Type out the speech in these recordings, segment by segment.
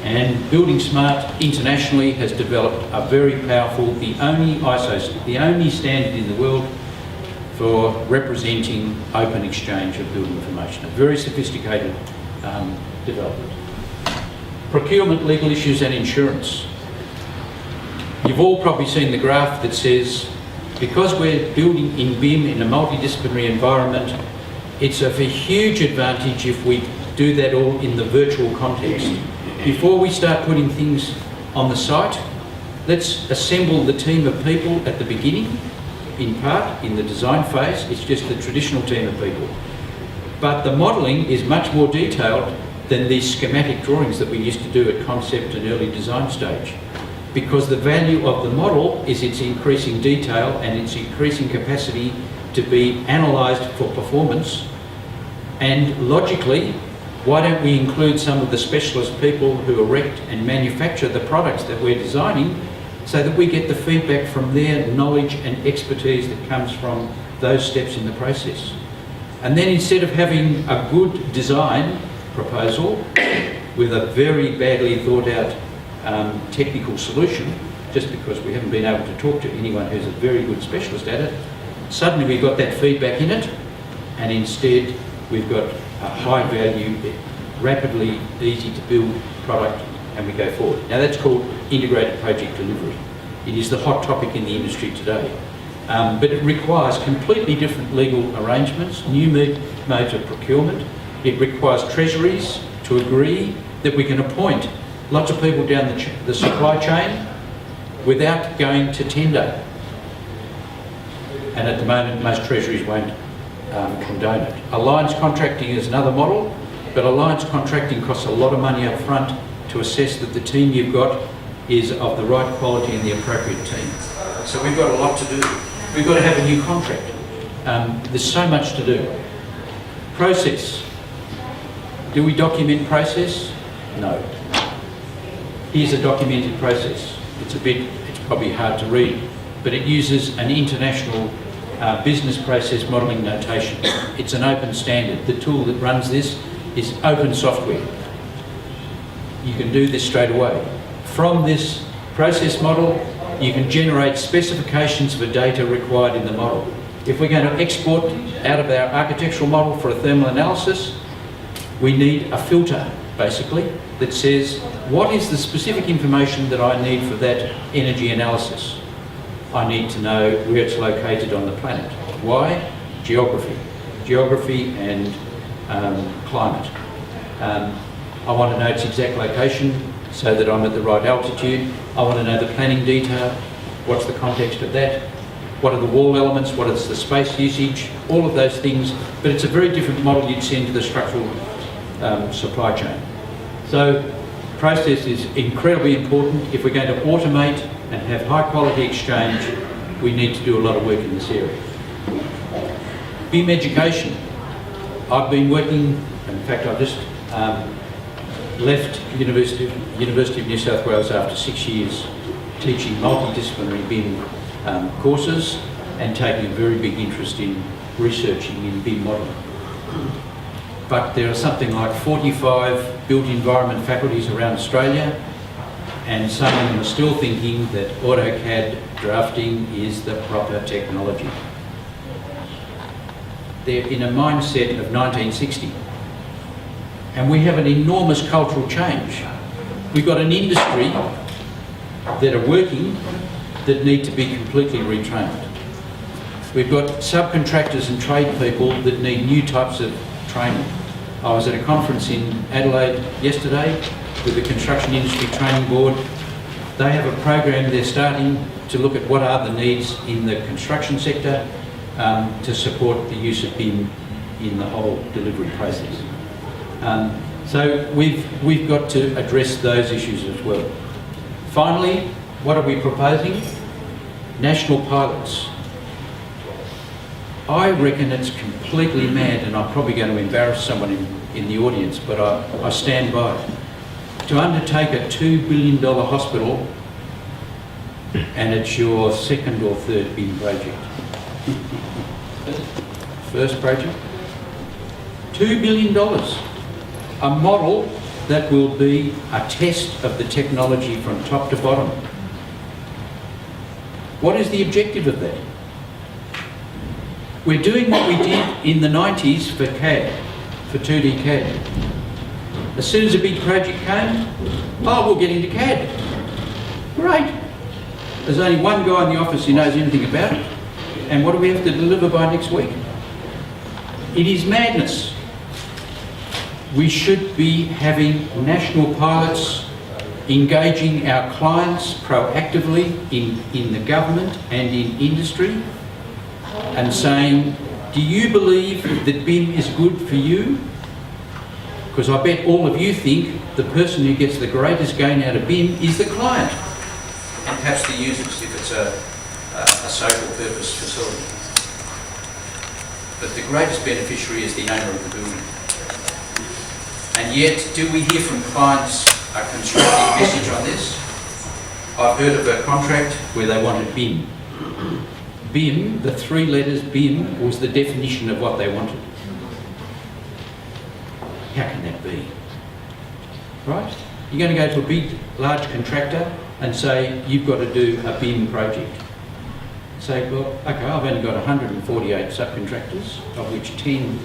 And buildingSMART internationally has developed a very powerful, the only standard in the world for representing open exchange of building information. A very sophisticated development. Procurement, legal issues and insurance. You've all probably seen the graph that says, because we're building in BIM in a multidisciplinary environment, it's of a huge advantage if we do that all in the virtual context. Before we start putting things on the site, let's assemble the team of people at the beginning, in part, in the design phase. It's just the traditional team of people. But the modelling is much more detailed than these schematic drawings that we used to do at concept and early design stage. Because the value of the model is its increasing detail and its increasing capacity to be analysed for performance. And logically, why don't we include some of the specialist people who erect and manufacture the products that we're designing, so that we get the feedback from their knowledge and expertise that comes from those steps in the process. And then instead of having a good design proposal with a very badly thought out technical solution, just because we haven't been able to talk to anyone who's a very good specialist at it, suddenly we've got that feedback in it, and instead we've got a high value, rapidly easy to build product, and we go forward. Now that's called integrated project delivery. It is the hot topic in the industry today. But it requires completely different legal arrangements, new modes of procurement. It requires treasuries to agree that we can appoint lots of people down the supply chain without going to tender. And at the moment, most treasuries won't condone it. Alliance contracting is another model, but alliance contracting costs a lot of money up front to assess that the team you've got is of the right quality and the appropriate team. So we've got a lot to do. We've got to have a new contract. There's so much to do. Process. Do we document process? No. Here's a documented process. It's probably hard to read, but it uses an international business process modelling notation. It's an open standard. The tool that runs this is open software. You can do this straight away. From this process model, you can generate specifications for data required in the model. If we're going to export out of our architectural model for a thermal analysis, we need a filter, basically, that says, what is the specific information that I need for that energy analysis? I need to know where it's located on the planet. Why? Geography. Geography and climate. I want to know its exact location so that I'm at the right altitude. I want to know the planning detail. What's the context of that? What are the wall elements? What is the space usage? All of those things. But it's a very different model you'd send to the structural supply chain. So process is incredibly important. If we're going to automate and have high quality exchange, we need to do a lot of work in this area. BIM education. I've been working, in fact I've just left University of New South Wales after 6 years teaching multidisciplinary BIM courses and taking a very big interest in researching in BIM modelling. But there are something like 45 built environment faculties around Australia, and some of them are still thinking that AutoCAD drafting is the proper technology. They're in a mindset of 1960. And we have an enormous cultural change. We've got an industry that are working that need to be completely retrained. We've got subcontractors and trade people that need new types of training. I was at a conference in Adelaide yesterday with the Construction Industry Training Board. They have a program they're starting to look at what are the needs in the construction sector to support the use of BIM in the whole delivery process. So we've got to address those issues as well. Finally, what are we proposing? National pilots. I reckon it's completely mad, and I'm probably going to embarrass someone in the audience, but I stand by it. To undertake a $2 billion hospital, and it's your second or third BIM project. First project, $2 billion. A model that will be a test of the technology from top to bottom. What is the objective of that? We're doing what we did in the 90s for CAD, for 2D CAD. As soon as a big project came, we'll get into CAD. Great. There's only one guy in the office who knows anything about it. And what do we have to deliver by next week? It is madness. We should be having national pilots engaging our clients proactively in the government and in industry and saying, do you believe that BIM is good for you? Because I bet all of you think the person who gets the greatest gain out of BIM is the client and perhaps the users if it's a social purpose facility. But the greatest beneficiary is the owner of the building. And yet, do we hear from clients a constructive message on this? I've heard of a contract where they wanted BIM. BIM, the 3 letters BIM, was the definition of what they wanted. How can that be? Right? You're going to go to a big, large contractor and say, you've got to do a BIM project. Say, well, okay, I've only got 148 subcontractors, of which 10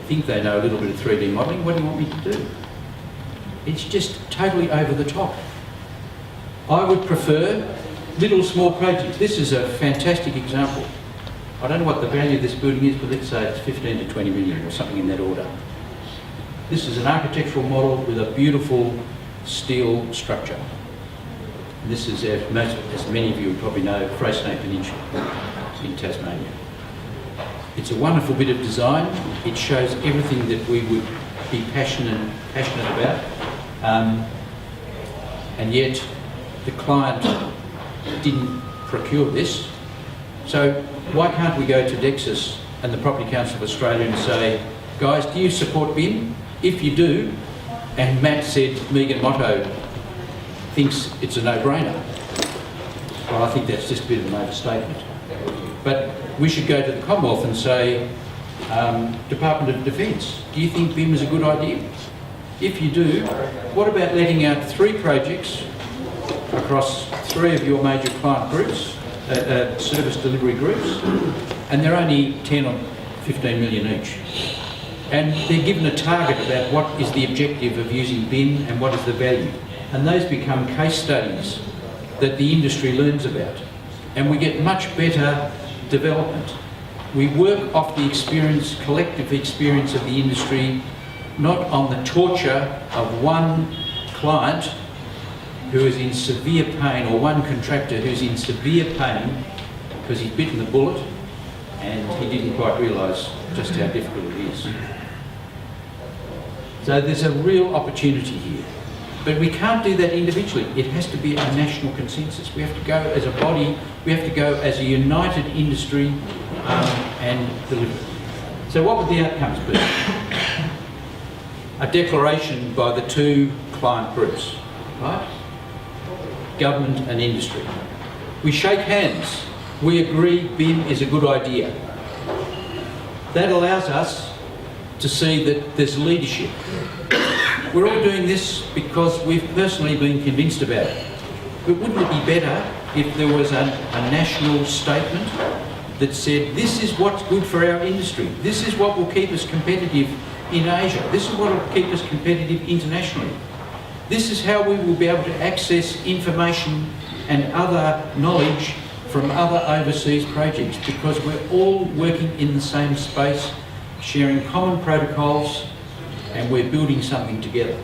think they know a little bit of 3D modelling. What do you want me to do? It's just totally over the top. I would prefer little small projects. This is a fantastic example. I don't know what the value of this building is, but let's say it's 15 to 20 million or something in that order. This is an architectural model with a beautiful steel structure. This is, as many of you probably know, Freycinet Peninsula in Tasmania. It's a wonderful bit of design. It shows everything that we would be passionate about. And yet the client didn't procure this. So why can't we go to Dexus and the Property Council of Australia and say, guys, do you support BIM? If you do, and Matt said Megan Motto thinks it's a no-brainer. Well, I think that's just a bit of an overstatement. But we should go to the Commonwealth and say, Department of Defence, do you think BIM is a good idea? If you do, what about letting out 3 projects across 3 of your major client groups, service delivery groups, and they're only 10 or 15 million each. And they're given a target about what is the objective of using BIM and what is the value. And those become case studies that the industry learns about. And we get much better development. We work off the experience, collective experience of the industry, not on the torture of one client who is in severe pain, or one contractor who's in severe pain because he's bitten the bullet and he didn't quite realise just how difficult it is. So there's a real opportunity here. But we can't do that individually. It has to be a national consensus. We have to go as a body, we have to go as a united industry and deliver. So what would the outcomes be? A declaration by the 2 client groups, right? Government and industry. We shake hands. We agree BIM is a good idea. That allows us to see that there's leadership. We're all doing this because we've personally been convinced about it. But wouldn't it be better if there was a national statement that said, this is what's good for our industry, this is what will keep us competitive in Asia, this is what will keep us competitive internationally, this is how we will be able to access information and other knowledge from other overseas projects, because we're all working in the same space, sharing common protocols, and we're building something together.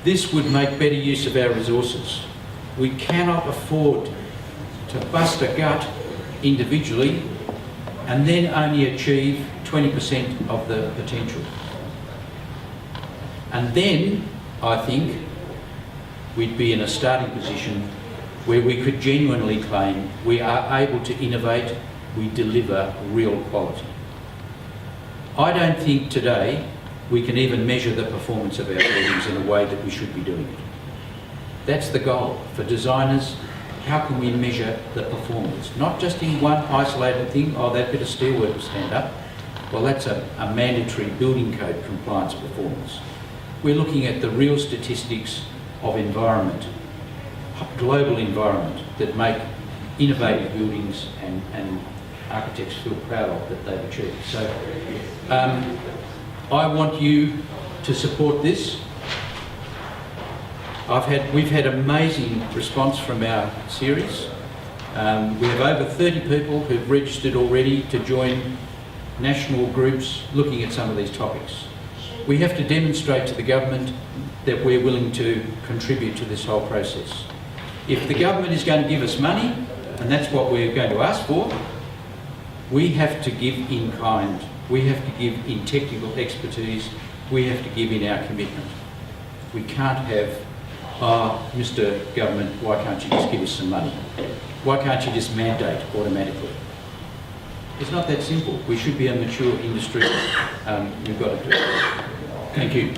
This would make better use of our resources. We cannot afford to bust a gut individually and then only achieve 20% of the potential. And then, I think, we'd be in a starting position where we could genuinely claim we are able to innovate, we deliver real quality. I don't think today we can even measure the performance of our buildings in a way that we should be doing it. That's the goal. For designers, how can we measure the performance? Not just in one isolated thing, oh, that bit of steelwork will stand up, Well, that's a mandatory building code compliance performance. We're looking at the real statistics of environment, global environment, that make innovative buildings and architects feel proud of that they've achieved. So I want you to support this. We've had amazing response from our series. We have over 30 people who've registered already to join national groups looking at some of these topics. We have to demonstrate to the government that we're willing to contribute to this whole process. If the government is going to give us money, and that's what we're going to ask for, we have to give in kind. We have to give in technical expertise. We have to give in our commitment. We can't have, oh, Mr. Government, why can't you just give us some money? Why can't you just mandate automatically? It's not that simple. We should be a mature industry. We've got to do it. Thank you.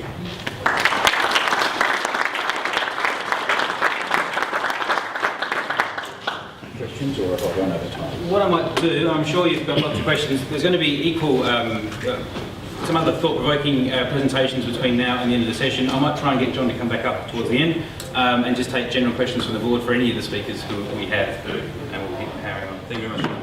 Questions, or have I run over time? What I might do, I'm sure you've got lots of questions. There's going to be equal, some other thought-provoking presentations between now and the end of the session. I might try and get John to come back up towards the end and just take general questions from the board for any of the speakers who we have, and we'll keep powering on. Thank you very much.